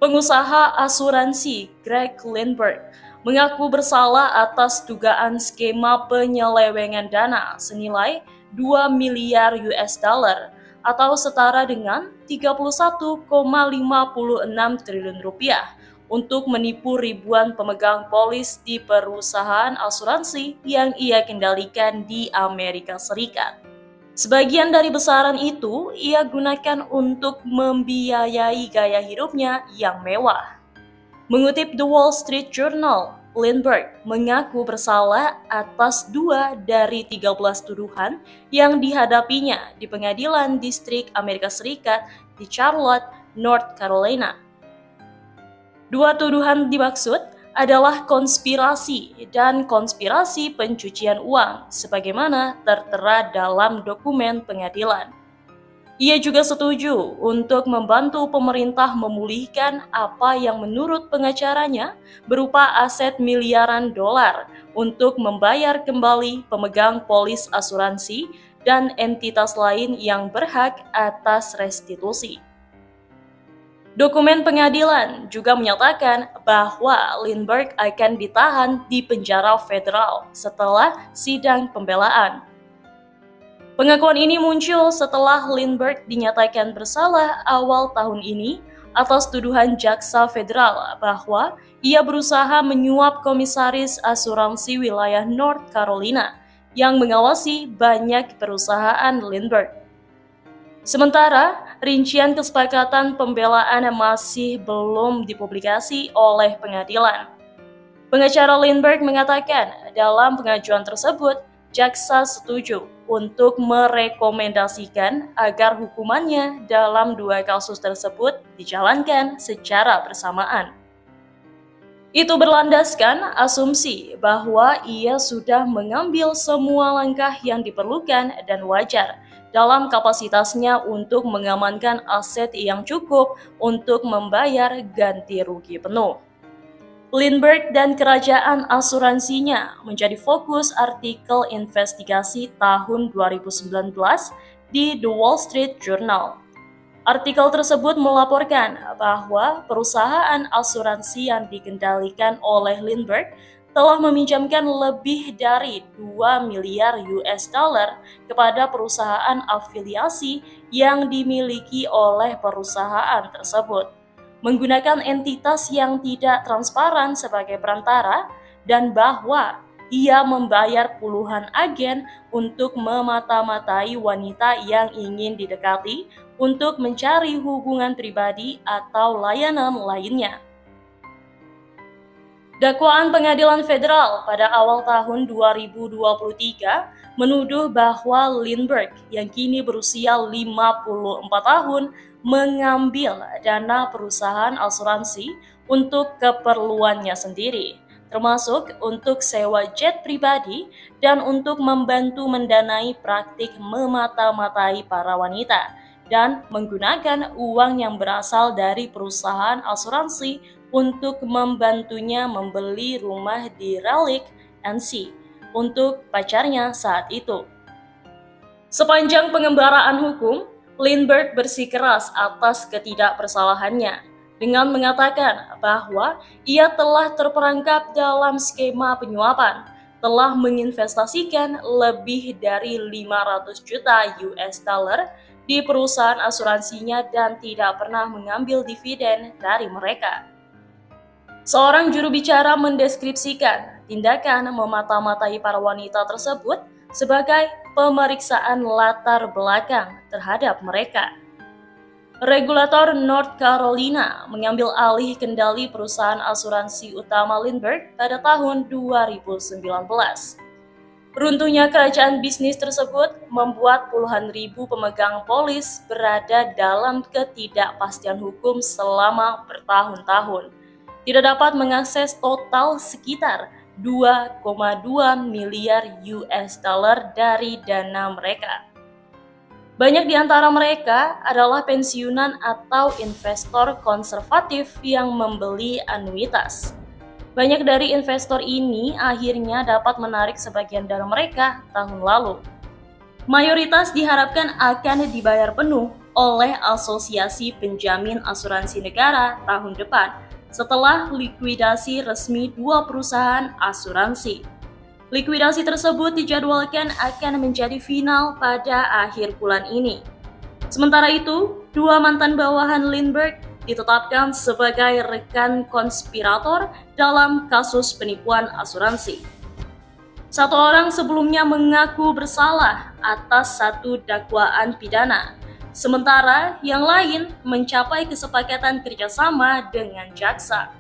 Pengusaha asuransi Greg Lindberg mengaku bersalah atas dugaan skema penyelewengan dana senilai 2 miliar US dollar atau setara dengan 31,56 triliun rupiah untuk menipu ribuan pemegang polis di perusahaan asuransi yang ia kendalikan di Amerika Serikat. Sebagian dari besaran itu ia gunakan untuk membiayai gaya hidupnya yang mewah. Mengutip The Wall Street Journal, Lindberg mengaku bersalah atas 2 dari 13 tuduhan yang dihadapinya di pengadilan distrik Amerika Serikat di Charlotte, North Carolina. 2 tuduhan dimaksud adalah konspirasi dan konspirasi pencucian uang, sebagaimana tertera dalam dokumen pengadilan. Ia juga setuju untuk membantu pemerintah memulihkan apa yang menurut pengacaranya berupa aset miliaran dolar untuk membayar kembali pemegang polis asuransi dan entitas lain yang berhak atas restitusi. Dokumen pengadilan juga menyatakan bahwa Lindberg akan ditahan di penjara federal setelah sidang pembelaan. Pengakuan ini muncul setelah Lindberg dinyatakan bersalah awal tahun ini atas tuduhan jaksa federal bahwa ia berusaha menyuap komisaris asuransi wilayah North Carolina yang mengawasi banyak perusahaan Lindberg. Sementara, rincian kesepakatan pembelaan masih belum dipublikasi oleh pengadilan. Pengacara Lindberg mengatakan dalam pengajuan tersebut, jaksa setuju untuk merekomendasikan agar hukumannya dalam 2 kasus tersebut dijalankan secara bersamaan. Itu berlandaskan asumsi bahwa ia sudah mengambil semua langkah yang diperlukan dan wajar dalam kapasitasnya untuk mengamankan aset yang cukup untuk membayar ganti rugi penuh. Lindberg dan kerajaan asuransinya menjadi fokus artikel investigasi tahun 2019 di The Wall Street Journal. Artikel tersebut melaporkan bahwa perusahaan asuransi yang dikendalikan oleh Lindberg telah meminjamkan lebih dari 2 miliar US dollar kepada perusahaan afiliasi yang dimiliki oleh perusahaan tersebut, menggunakan entitas yang tidak transparan sebagai perantara, dan bahwa ia membayar puluhan agen untuk memata-matai wanita yang ingin didekati untuk mencari hubungan pribadi atau layanan lainnya. Dakwaan pengadilan federal pada awal tahun 2023 menuduh bahwa Lindberg yang kini berusia 54 tahun mengambil dana perusahaan asuransi untuk keperluannya sendiri, termasuk untuk sewa jet pribadi dan untuk membantu mendanai praktik memata-matai para wanita dan menggunakan uang yang berasal dari perusahaan asuransi untuk membantunya membeli rumah di Raleigh, NC, untuk pacarnya saat itu. Sepanjang pengembaraan hukum, Lindberg bersikeras atas ketidakbersalahannya dengan mengatakan bahwa ia telah terperangkap dalam skema penyuapan, telah menginvestasikan lebih dari 500 juta US dollar di perusahaan asuransinya dan tidak pernah mengambil dividen dari mereka. Seorang juru bicara mendeskripsikan tindakan memata-matai para wanita tersebut sebagai pemeriksaan latar belakang terhadap mereka. Regulator North Carolina mengambil alih kendali perusahaan asuransi utama Lindberg pada tahun 2019. Runtuhnya kerajaan bisnis tersebut membuat puluhan ribu pemegang polis berada dalam ketidakpastian hukum selama bertahun-tahun. Tidak dapat mengakses total sekitar 2,2 miliar US dollar dari dana mereka. Banyak di antara mereka adalah pensiunan atau investor konservatif yang membeli anuitas. Banyak dari investor ini akhirnya dapat menarik sebagian dana mereka tahun lalu. Mayoritas diharapkan akan dibayar penuh oleh Asosiasi Penjamin Asuransi Negara tahun depan setelah likuidasi resmi dua perusahaan asuransi. Likuidasi tersebut dijadwalkan akan menjadi final pada akhir bulan ini. Sementara itu, dua mantan bawahan Lindbergh ditetapkan sebagai rekan konspirator dalam kasus penipuan asuransi. Satu orang sebelumnya mengaku bersalah atas satu dakwaan pidana, sementara yang lain mencapai kesepakatan kerjasama dengan jaksa.